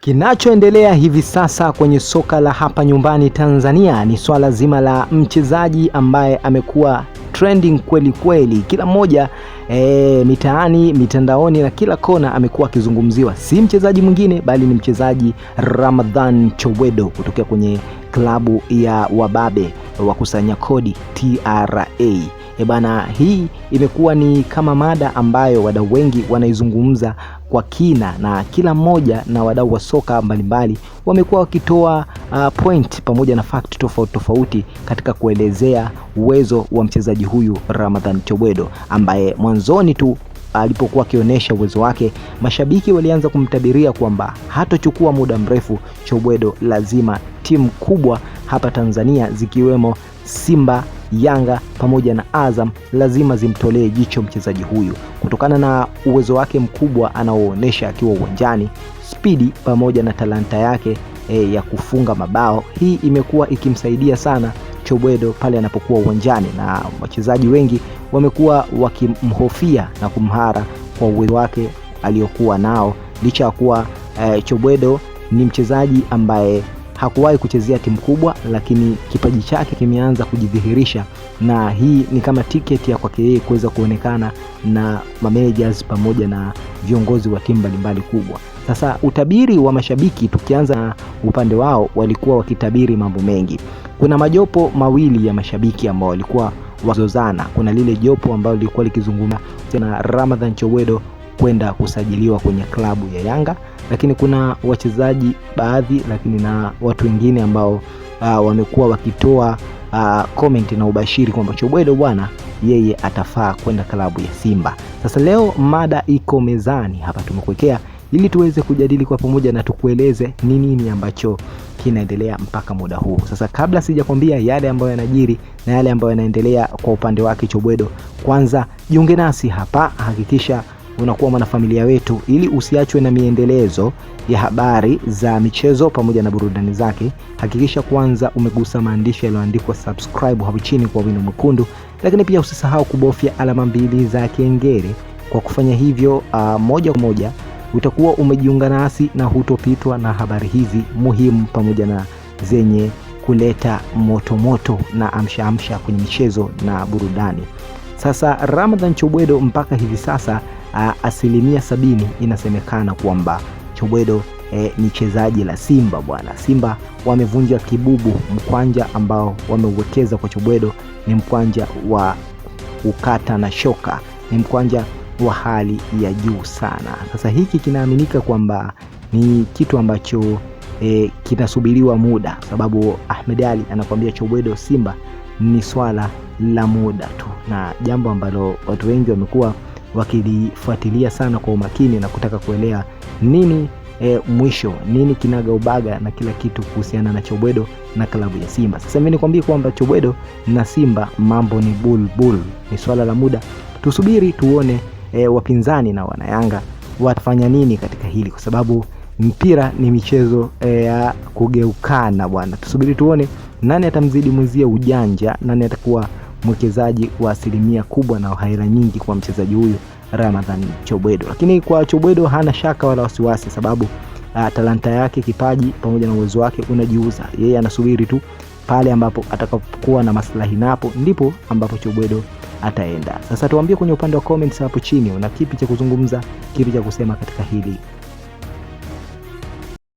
Kinachoendelea hivi sasa kwenye soka la hapa nyumbani Tanzania ni swala zima la mchezaji ambaye amekuwa trending kweli kweli. Kila mmoja mitaani, mitandaoni na kila kona amekuwa akizungumziwa. Si mchezaji mwingine bali ni mchezaji Ramadhan Chowedo kutokea kwenye klabu ya Wababe wakusanya kodi TRA. Bana, hii imekuwa ni kama mada ambayo wadau wengi wanaizungumza kwa kina, na kila mmoja na wadau wa soka mbalimbali wamekuwa wakitoa point pamoja na fact tofauti katika kuelezea uwezo wa mchezaji huyu Ramadhan Chowedo, ambaye mwanzoni tu alipokuwa akionyesha uwezo wake, mashabiki walianza kumtabiria kwamba hatochukua muda mrefu Chowedo lazima timu kubwa hapa Tanzania zikiwemo Simba, Yanga pamoja na Azam lazima zimtolee jicho mchezaji huyu kutokana na uwezo wake mkubwa anaoonyesha akiwa uwanjani, spidi pamoja na talanta yake ya kufunga mabao. Hii imekuwa ikimsaidia sana Chowedo pale anapokuwa uwanjani, na wachezaji wengi wamekuwa wakimhofia na kumhara kwa uwezo wake aliokuwa nao, licha ya kuwa Chowedo ni mchezaji ambaye hakuwahi kuchezea timu kubwa, lakini kipaji chake kimeanza kujidhihirisha, na hii ni kama tiketi ya kwake yeye kuweza kuonekana na managers pamoja na viongozi wa timu mbalimbali kubwa. Sasa utabiri wa mashabiki, tukianza na upande wao, walikuwa wakitabiri mambo mengi. Kuna majopo mawili ya mashabiki ambao walikuwa wazozana. Kuna lile jopo ambalo lilikuwa likizungumza na Ramadhan Chowedo kwenda kusajiliwa kwenye klabu ya Yanga, lakini kuna wachezaji baadhi lakini na watu wengine ambao wamekuwa wakitoa comment na ubashiri kwamba Chowedo bwana yeye atafaa kwenda klabu ya Simba. Sasa leo mada iko mezani hapa, tumekuwekea ili tuweze kujadili kwa pamoja na tukueleze ni nini ambacho kinaendelea mpaka muda huu. Sasa kabla sijakwambia yale ambayo yanajiri na yale ambayo yanaendelea kwa upande wake Chowedo, kwanza jiunge nasi hapa, hakikisha unakuwa mwanafamilia wetu ili usiachwe na miendelezo ya habari za michezo pamoja na burudani zake. Hakikisha kwanza umegusa maandishi yaliyoandikwa subscribe hapo chini kwa wino mwekundu, lakini pia usisahau kubofya alama mbili za kengele. Kwa kufanya hivyo moja kwa moja utakuwa umejiunga nasi na hutopitwa na habari hizi muhimu pamoja na zenye kuleta moto na amsha kwenye michezo na burudani. Sasa Ramadhan Chowedo mpaka hivi sasa 70% inasemekana kwamba Chowedo ni chezaji la Simba bwana. Simba wamevunja kibubu. Mkwanja ambao wameuwekeza kwa Chowedo ni mkwanja wa ukata na shoka, ni mkwanja wa hali ya juu sana. Sasa hiki kinaaminika kwamba ni kitu ambacho kinasubiriwa muda, sababu Ahmed Ali anakuambia Chowedo Simba ni swala la muda tu, na jambo ambalo watu wengi wamekuwa wakilifuatilia sana kwa umakini na kutaka kuelewa nini mwisho, nini kinaga ubaga na kila kitu kuhusiana na Chowedo na klabu ya Simba. Sasa mimi nikwambie kwamba Chowedo na Simba mambo ni bulbul, ni swala la muda. Tusubiri tuone wapinzani na wanayanga watafanya nini katika hili, kwa sababu mpira ni michezo ya kugeukana bwana. Tusubiri tuone nani atamzidi mwenzie ujanja, nani atakuwa mwekezaji wa asilimia kubwa na hela nyingi kwa mchezaji huyu Ramadhan Chowedo. Lakini kwa Chowedo hana shaka wala wasiwasi, sababu talanta yake, kipaji pamoja na uwezo wake unajiuza. Yeye anasubiri tu pale ambapo atakapokuwa na maslahi, napo ndipo ambapo Chowedo ataenda. Sasa tuambie kwenye upande wa comments hapo chini, una kipi cha kuzungumza, kipi cha kusema katika hili